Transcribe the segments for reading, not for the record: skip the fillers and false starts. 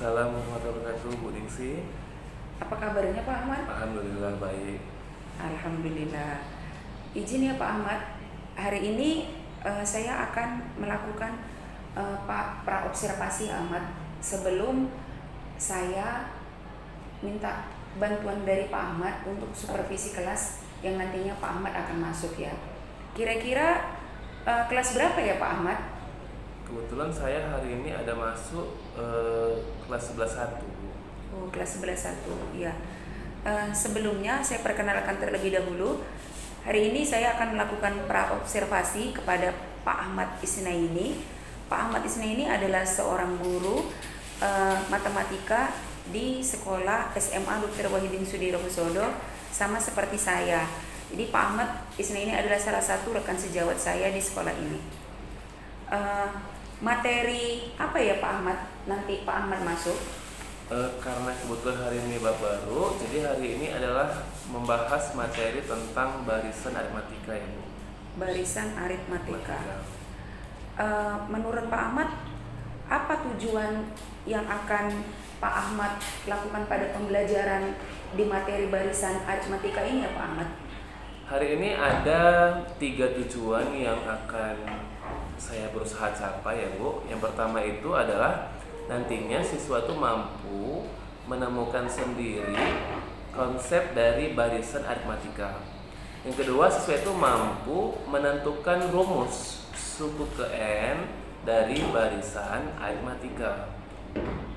Waalaikumsalam warahmatullahi wabarakatuh, Bu Ningsih. Apa kabarnya Pak Ahmad? Alhamdulillah baik. Alhamdulillah. Izin ya Pak Ahmad, hari ini saya akan melakukan praobservasi Ahmad. Sebelum saya minta bantuan dari Pak Ahmad untuk supervisi kelas yang nantinya Pak Ahmad akan masuk ya. Kira-kira kelas berapa ya Pak Ahmad? Kebetulan saya hari ini ada masuk kelas 11.1. Oh, kelas 11.1 ya. Sebelumnya saya perkenalkan terlebih dahulu. Hari ini saya akan melakukan praobservasi kepada Pak Ahmad Isnaini. Pak Ahmad Isnaini adalah seorang guru matematika di sekolah SMA Dr. Wahidin Sudirohusodo, sama seperti saya. Jadi Pak Ahmad Isnaini adalah salah satu rekan sejawat saya di sekolah ini. Materi apa ya Pak Ahmad nanti Pak Ahmad masuk? Karena kebetulan hari ini bab baru, jadi hari ini adalah membahas materi tentang barisan aritmatika ya Bu. Barisan aritmatika. Menurut Pak Ahmad, apa tujuan yang akan Pak Ahmad lakukan pada pembelajaran di materi barisan aritmatika ini ya Pak Ahmad? Hari ini ada 3 tujuan yang akan saya berusaha capai ya Bu. Yang pertama itu adalah nantinya siswa itu mampu menemukan sendiri konsep dari barisan aritmatika. Yang kedua, siswa itu mampu menentukan rumus suku ke N dari barisan aritmatika.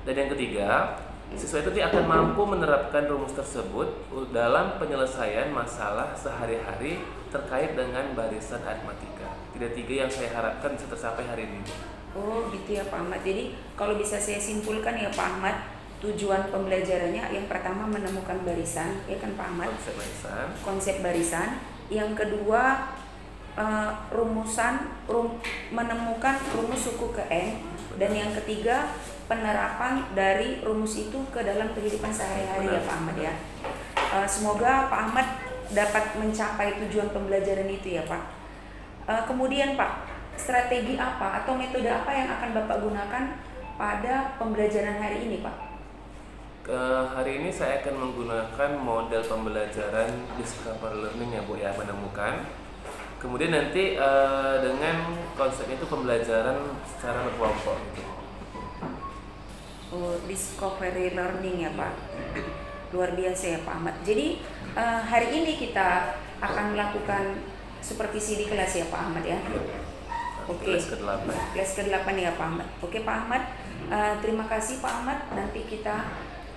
Dan yang ketiga, siswa itu akan mampu menerapkan rumus tersebut dalam penyelesaian masalah sehari-hari terkait dengan barisan aritmatika. Tiga yang saya harapkan bisa tercapai hari ini. Oh gitu ya Pak Ahmad. Jadi kalau bisa saya simpulkan ya Pak Ahmad, tujuan pembelajarannya yang pertama menemukan barisan, ya kan Pak Ahmad? Konsep barisan. Yang kedua menemukan rumus suku ke N. Dan yang ketiga penerapan dari rumus itu ke dalam kehidupan sehari-hari ya Pak Ahmad ya. Semoga Pak Ahmad dapat mencapai tujuan pembelajaran itu ya Pak. Kemudian Pak, strategi apa atau metode apa yang akan Bapak gunakan pada pembelajaran hari ini Pak? Hari ini saya akan menggunakan model pembelajaran discover learning ya Bu ya, menemukan. Kemudian nanti dengan konsep itu pembelajaran secara berkelompok gitu. Oh, discovery learning ya Pak. Luar biasa ya Pak Ahmad. Jadi hari ini kita akan melakukan supervisi di kelas ya Pak Ahmad ya. Oke. Kelas ke-8. Kelas ke-8 ya Pak Ahmad. Oke Pak Ahmad, terima kasih Pak Ahmad. Nanti kita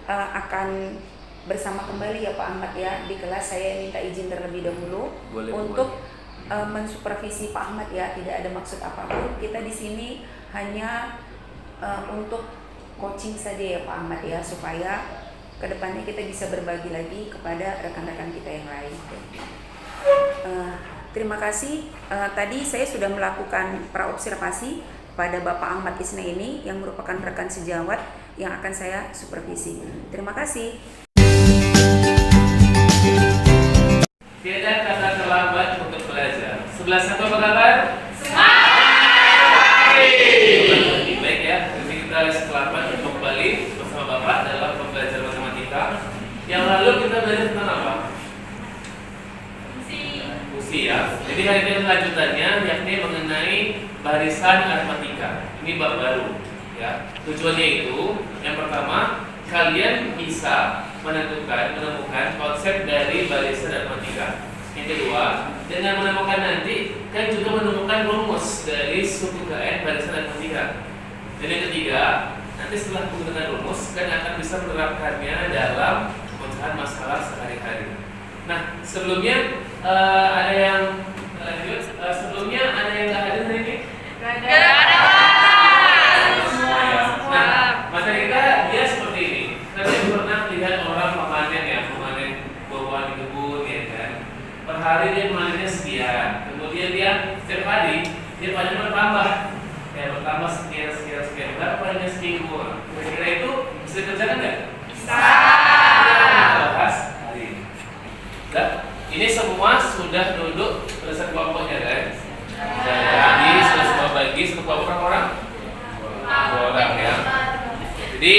akan bersama kembali ya Pak Ahmad ya di kelas. Saya minta izin terlebih dahulu untuk mensupervisi Pak Ahmad ya. Tidak ada maksud apapun. Kita di sini hanya untuk coaching saja ya Pak Ahmad ya, supaya kedepannya kita bisa berbagi lagi kepada rekan-rekan kita yang lain. Terima kasih. Tadi saya sudah melakukan praobservasi pada Bapak Ahmad Isnaini yang merupakan rekan sejawat yang akan saya supervisi. Terima kasih. Tiada kata terlambat untuk belajar. 11.1 apa kabar? Lebih baik ya. Jadi kita les ke-8 kembali bersama Bapak dalam pembelajaran matematika. Yang lalu kita belajar tentang apa? Fungsi ya. Jadi hari ini lanjutannya yakni mengenai barisan aritmatika. Ini bab baru ya. Tujuannya itu yang pertama, kalian bisa menemukan konsep dari barisan aritmatika. Yang kedua, dengan menemukan nanti kan juga menemukan rumus dari suku ke N barisan aritmatika. Dan yang ketiga, nanti setelah menggunakan rumus kan akan bisa menerapkannya dalam pemecahan masalah sehari-hari. Nah, sebelumnya ada yang lanjut. Sebelumnya ada yang nggak hadir hari ini? Gak ada. Semua ya. Nah, materi kita dia seperti ini. Kalian pernah lihat orang memanen ya, memanen buah-buahan di kebun ya kan? Per hari dia memanennya sekian. Kemudian dia setiap hari dia panen bertambah. Ya bertambah sekian. Berapa panennya seminggu? Kira-kira itu bisa dikerjakan nggak? Bisa. Bahas hari ini. Dan ini semua sudah duduk berdasarkan kelompoknya kan? Jadi sudah semua bagi satu kelompok berapa orang? 2 orang ya. Jadi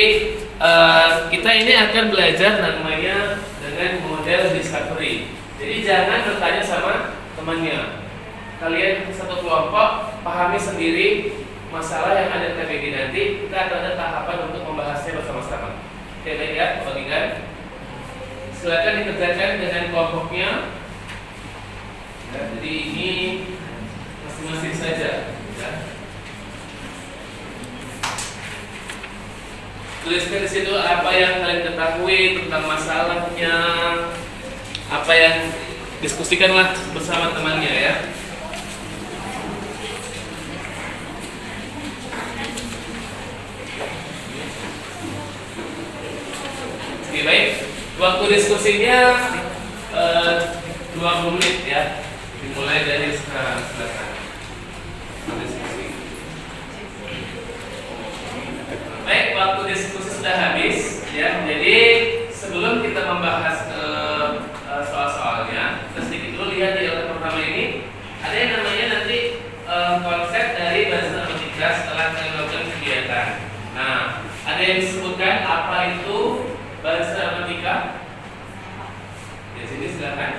kita ini akan belajar namanya dengan model discovery. Jadi jangan bertanya sama temannya. Kalian satu kelompok pahami sendiri masalah yang ada di KBG nanti. Kita akan ada tahapan untuk membahasnya bersama-sama. Oke, baik ya, bagikan. Silakan dikerjakan dengan kelompoknya. Ya, jadi ini masing-masing saja. Ya. Tuliskan di situ apa yang kalian ketahui tentang masalahnya, apa yang diskusikanlah bersama temannya ya. Oke, baik. Waktu diskusinya 20 menit ya. Dimulai dari sekarang. Silakan. Diskusi. Baik, waktu diskusi sudah habis ya. Jadi sebelum kita membahas soal-soalnya, kita sedikit dulu lihat di LK pertama ini ada yang namanya nanti konsep dari bahasa matematika setelah kita melakukan kegiatan. Nah, ada yang disebutkan apa itu bahasa matematika? Di sini silakan.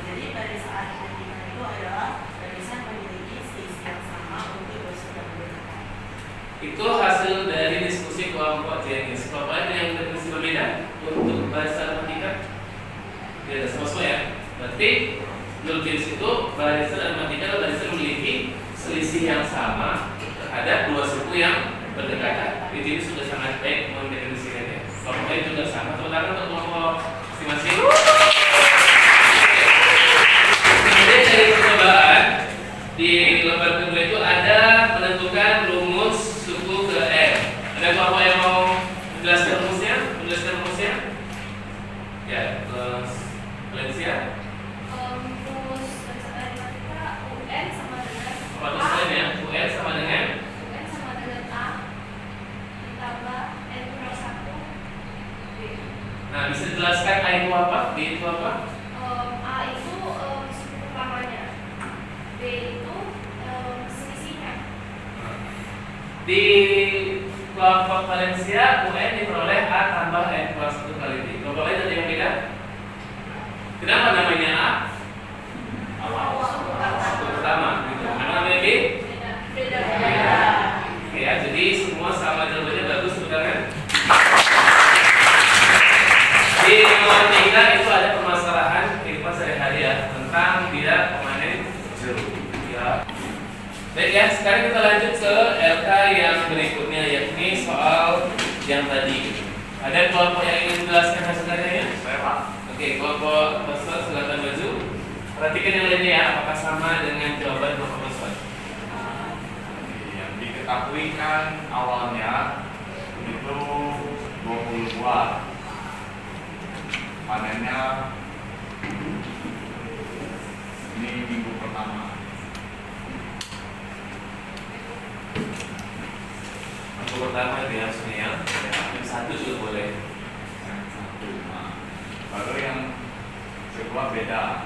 Jadi pada saat matematika itu adalah barisan memiliki selisih yang sama untuk bahasa dan berbeda. Itu hasil dari diskusi kelompok jenis. Kelompok lain yang definisi berbeda untuk bahasa matematika. Ya, semua ya. Berarti menurut jenis itu barisan dan matematika adalah barisan memiliki selisih yang sama terhadap dua suku yang berdekatan. Jadi ini sudah sangat baik mendefinisikannya. Kelompok lain juga sama. Terutama untuk kelompok masing-masing. Kemudian dari percobaan di lembar kedua itu ada menentukan rumus suku ke N. Ada kelompok yang mau menjelaskan rumusnya? Ya, Valencia. Rumus bahasa matematika UN sama dengan Apa tulisannya ya? UN sama dengan UN sama dengan A ditambah N kurang 1 B. Nah, bisa dijelaskan A itu apa? B itu apa? A itu suku pertamanya, B itu selisihnya. Di kelompok Valencia, UN diperoleh A tambah N plus 1 kali B. Kelompok lain ada yang beda? Kenapa namanya A? Suku pertama gitu. Kenapa namanya B? Beda. Oke ya, jadi semua sama jawabannya bagus, betul kan? Di nomor 3 itu ada permasalahan kehidupan sehari-hari ya, tentang dia memanen jeruk ya. Baik ya, sekarang kita lanjut ke LK yang berikutnya, yakni soal yang tadi. Ada kelompok yang ingin menjelaskan hasil karyanya? Saya Pak. Oke, kelompok Basel silakan maju. Perhatikan yang lainnya ya, apakah sama dengan jawaban kelompok Basel? Yang diketahui kan awalnya itu 20 buah. Panennya ini minggu pertama. Minggu pertama itu ya, maksudnya ya. Yang satu juga boleh. Yang satu. Nah, baru yang kedua beda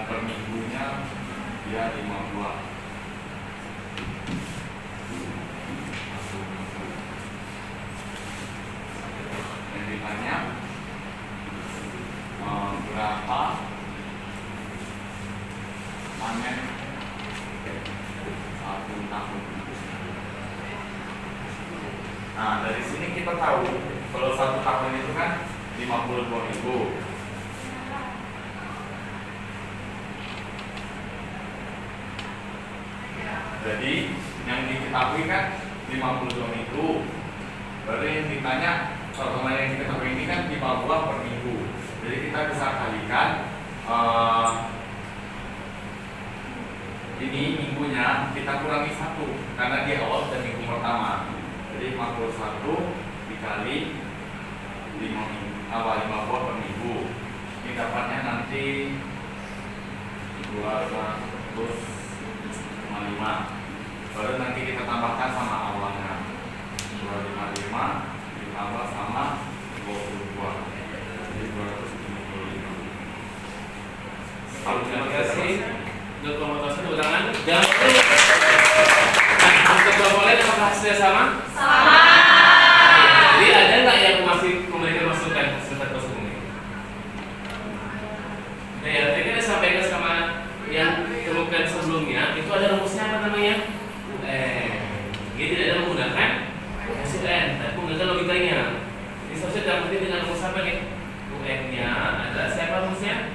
per minggunya dia 5 buah. Yang ditanya berapa panen 1 tahun. Nah, dari sini kita tahu kalau 1 tahun itu kan 52.000. Jadi yang diketahui kan 52.000. Baru yang ditanya soal kemarin yang diketahui ini kan 5 buah per minggu. Jadi kita bisa kalikan ini minggunya kita kurangi 1 karena di awal dan minggu pertama. Jadi 51 dikali 5 buah per minggu. Ini dapatnya nanti 205. Baru nanti kita tambahkan sama awalnya 255 ditambah sama 20 buah. Jadi 255. Terima kasih. Untuk kelompok tersebut tepuk tangan. Jangan lupa. Untuk kelompok lain apakah hasilnya sama? Sama. Jadi ada nggak yang masih dia tidak ada menggunakan UN, tapi menggunakan logikanya. Ini seharusnya dalam arti dengan rumus apa nih? UN-nya adalah siapa rumusnya?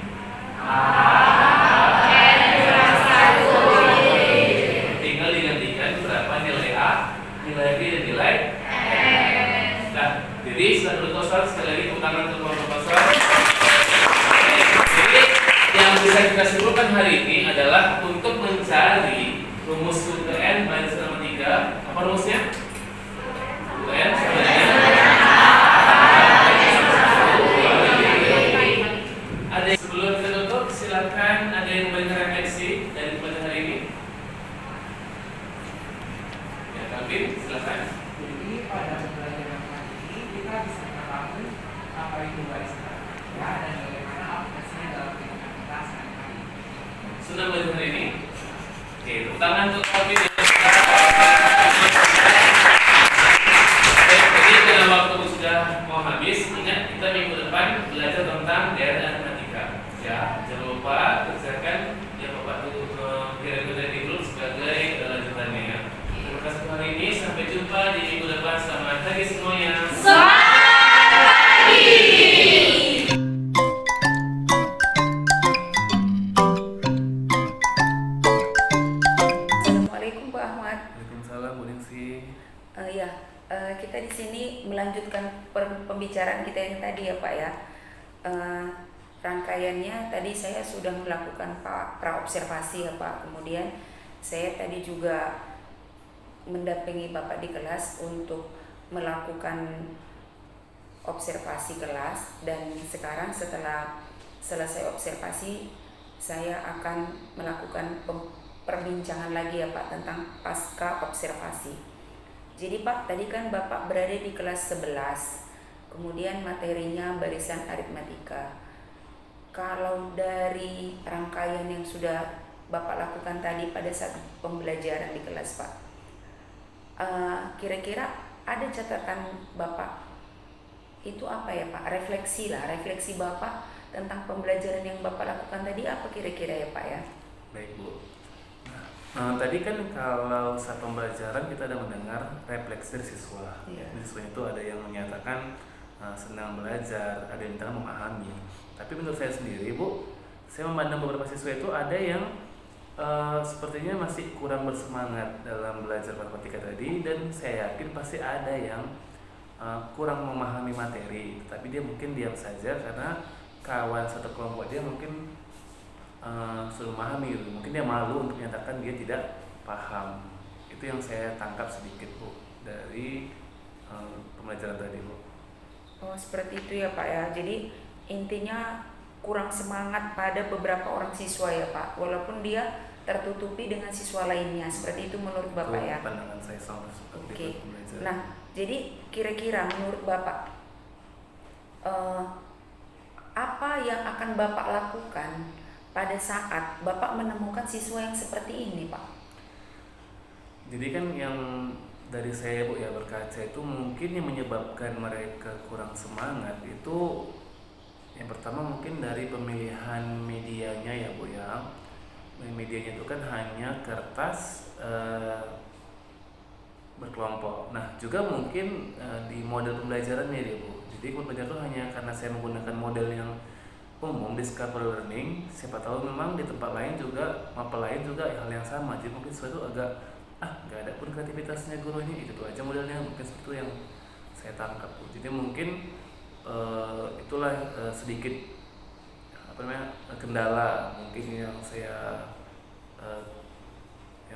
Tinggal digantikan berapa nilai A, nilai B, dan nilai N. Nah, jadi setelah proposal, sekali lagi tepuk tangan untuk proposal. Jadi yang bisa kita simpulkan hari ini adalah untuk mencari rumus UN minus 3. Apa rumusnya? UN sama dengan ada. Sebelum kita tutup, silakan ada yang memberikan refleksi dari pada hari ini. Ya, Calvin, silakan. Jadi pada pembelajaran kali ini kita bisa mengetahui apa itu baris ya dan bagaimana aplikasinya dalam kehidupan kita sehari-hari. Sudah belajar hari ini? Oke, tepuk tangan untuk Calvin. Jadi dalam waktu sudah mau habis, ingat kita minggu depan belajar tentang daerah dan matematika. Ya, jangan lupa kerjakan yang Bapak tuh kirim dari grup sebagai lanjutannya ya. Terima kasih hari ini, sampai jumpa di minggu depan. Selamat pagi semuanya. Assalamualaikum Pak Ahmad. Waalaikumsalam Bu Ningsi. Kita di sini melanjutkan pembicaraan kita yang tadi ya Pak ya. Rangkaiannya tadi saya sudah melakukan praobservasi ya Pak. Kemudian saya tadi juga mendampingi Bapak di kelas untuk melakukan observasi kelas, dan sekarang setelah selesai observasi saya akan melakukan perbincangan lagi ya Pak tentang pasca observasi. Jadi Pak, tadi kan Bapak berada di kelas 11, kemudian materinya barisan aritmatika. Kalau dari rangkaian yang sudah Bapak lakukan tadi pada saat pembelajaran di kelas Pak, kira-kira ada catatan Bapak itu apa ya Pak? Refleksi Bapak tentang pembelajaran yang Bapak lakukan tadi apa kira-kira ya Pak ya? Baik Bu. Nah, tadi kan kalau saat pembelajaran kita ada mendengar refleksi dari siswa. Iya. Siswa itu ada yang menyatakan senang belajar, ada yang menyatakan memahami. Tapi menurut saya sendiri Bu, saya memandang beberapa siswa itu ada yang sepertinya masih kurang bersemangat dalam belajar matematika tadi, dan saya yakin pasti ada yang kurang memahami materi, tapi dia mungkin diam saja karena kawan satu kelompok dia mungkin sudah memahami gitu. Mungkin dia malu untuk menyatakan dia tidak paham. Itu yang saya tangkap sedikit Bu dari pembelajaran tadi Bu. Oh seperti itu ya Pak ya. Jadi intinya kurang semangat pada beberapa orang siswa ya Pak, walaupun dia tertutupi dengan siswa lainnya. Seperti itu menurut Bapak Itu ya. pandangan saya sama seperti Oke. itu pembelajaran. Nah jadi kira-kira menurut Bapak apa yang akan Bapak lakukan pada saat Bapak menemukan siswa yang seperti ini Pak? Jadi kan yang dari saya Bu ya berkaca itu mungkin yang menyebabkan mereka kurang semangat itu yang pertama mungkin dari pemilihan medianya ya Bu ya. Medianya itu kan hanya kertas berkelompok. Nah juga mungkin di model pembelajarannya ya Bu. Jadi pembelajaran itu hanya karena saya menggunakan model yang umum discovery learning, siapa tahu memang di tempat lain juga mapel lain juga hal yang sama. Jadi mungkin sesuatu agak nggak ada pun kreativitasnya guru ini, itu aja modelnya, mungkin seperti itu yang saya tangkap Bu. Jadi mungkin itulah sedikit kendala mungkin yang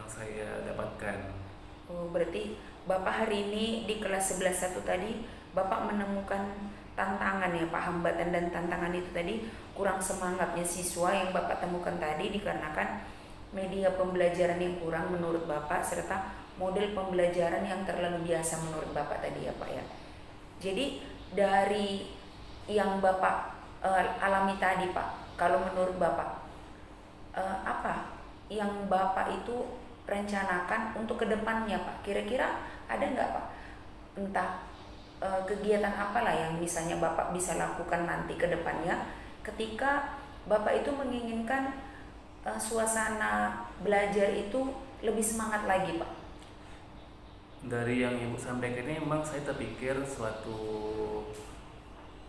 saya dapatkan. Oh, berarti Bapak hari ini di kelas 11.1 tadi Bapak menemukan tantangan ya Pak, hambatan dan tantangan itu tadi kurang semangatnya siswa yang Bapak temukan tadi dikarenakan media pembelajaran yang kurang menurut Bapak serta model pembelajaran yang terlalu biasa menurut Bapak tadi ya Pak ya. Jadi dari yang Bapak alami tadi Pak, kalau menurut Bapak apa yang Bapak itu rencanakan untuk kedepannya Pak? Kira-kira ada nggak Pak? Entah kegiatan apalah yang misalnya Bapak bisa lakukan nanti ke depannya ketika Bapak itu menginginkan suasana belajar itu lebih semangat lagi Pak? Dari yang Ibu sampaikan ini memang saya terpikir suatu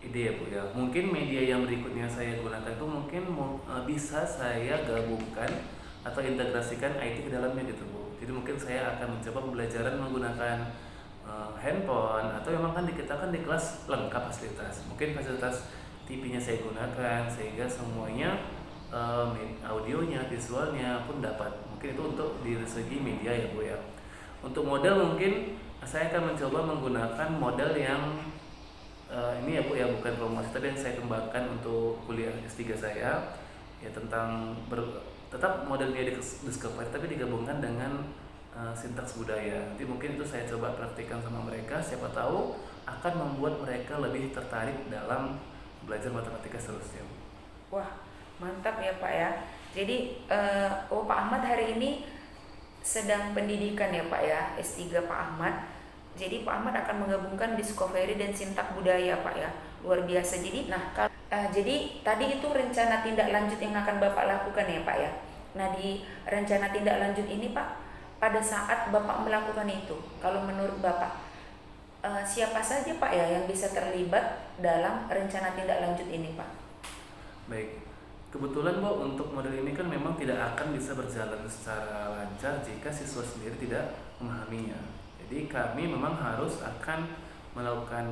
ide ya Bu ya. Mungkin media yang berikutnya saya gunakan itu mungkin bisa saya gabungkan atau integrasikan IT ke dalamnya gitu Bu. Jadi mungkin saya akan mencoba pembelajaran menggunakan handphone, atau memang kan kita kan di kelas lengkap fasilitas. Mungkin fasilitas TV-nya saya gunakan sehingga semuanya audionya, visualnya pun dapat. Mungkin itu untuk di segi media ya Bu ya. Untuk model mungkin saya akan mencoba menggunakan model yang ini ya Bu ya, bukan promosi tapi yang saya kembangkan untuk kuliah S3 saya ya, tentang tetap model media discovery tapi digabungkan dengan sintaks budaya. Nanti mungkin itu saya coba praktikkan sama mereka, siapa tahu akan membuat mereka lebih tertarik dalam belajar matematika seterusnya. Wah, mantap ya Pak ya. Jadi Pak Ahmad hari ini sedang pendidikan ya Pak ya, S3 Pak Ahmad. Jadi Pak Ahmad akan menggabungkan discovery dan sintak budaya Pak ya, luar biasa. Jadi jadi tadi itu rencana tindak lanjut yang akan Bapak lakukan ya Pak ya. Nah di rencana tindak lanjut ini Pak, pada saat Bapak melakukan itu, kalau menurut Bapak siapa saja Pak ya yang bisa terlibat dalam rencana tindak lanjut ini Pak? Baik, kebetulan Bu untuk model ini kan memang tidak akan bisa berjalan secara lancar jika siswa sendiri tidak memahaminya. Jadi kami memang harus akan melakukan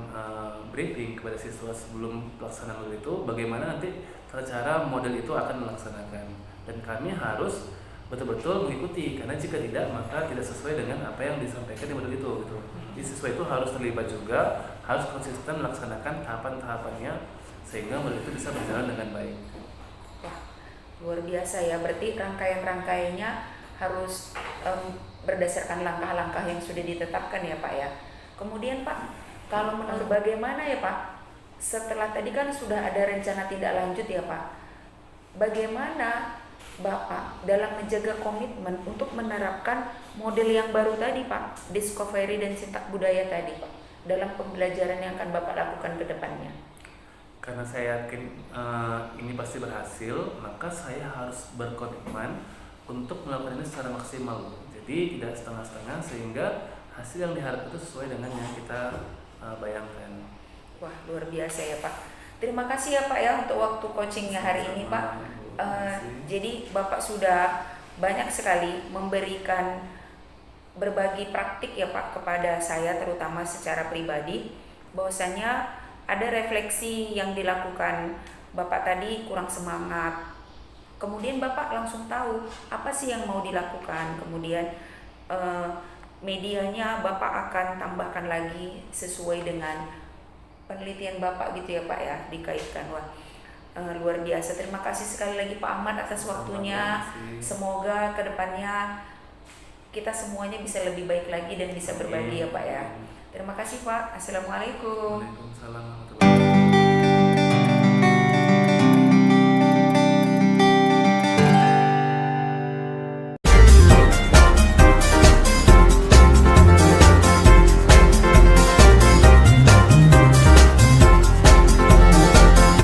briefing kepada siswa sebelum pelaksanaan model itu, bagaimana nanti cara model itu akan melaksanakan, dan kami harus betul-betul mengikuti, karena jika tidak maka tidak sesuai dengan apa yang disampaikan di model itu gitu. Jadi siswa itu harus terlibat juga, harus konsisten melaksanakan tahapan-tahapannya sehingga model itu bisa berjalan dengan baik. Wah, luar biasa ya, berarti rangkaian-rangkaiannya harus berdasarkan langkah-langkah yang sudah ditetapkan ya Pak ya. Kemudian Pak, kalau menurut bagaimana ya Pak, setelah tadi kan sudah ada rencana tindak lanjut ya Pak, bagaimana Bapak dalam menjaga komitmen untuk menerapkan model yang baru tadi Pak, discovery dan sintak budaya tadi Pak, dalam pembelajaran yang akan Bapak lakukan ke depannya? Karena saya yakin ini pasti berhasil, maka saya harus berkomitmen untuk melakukan ini secara maksimal. Jadi tidak setengah-setengah, sehingga hasil yang diharapkan itu sesuai dengan yang kita bayangkan. Wah, luar biasa ya Pak. Terima kasih ya Pak ya untuk waktu coachingnya hari ini Pak. Jadi Bapak sudah banyak sekali memberikan berbagi praktik ya Pak kepada saya, terutama secara pribadi, bahwasanya ada refleksi yang dilakukan Bapak tadi kurang semangat. Kemudian Bapak langsung tahu apa sih yang mau dilakukan. Kemudian medianya Bapak akan tambahkan lagi sesuai dengan penelitian Bapak gitu ya Pak ya, dikaitkan. Wah, luar biasa. Terima kasih sekali lagi Pak Ahmad atas waktunya. Semoga kedepannya kita semuanya bisa lebih baik lagi dan bisa berbagi ya Pak ya. Terima kasih Pak. Assalamualaikum. Waalaikumsalam warahmatullahi wabarakatuh.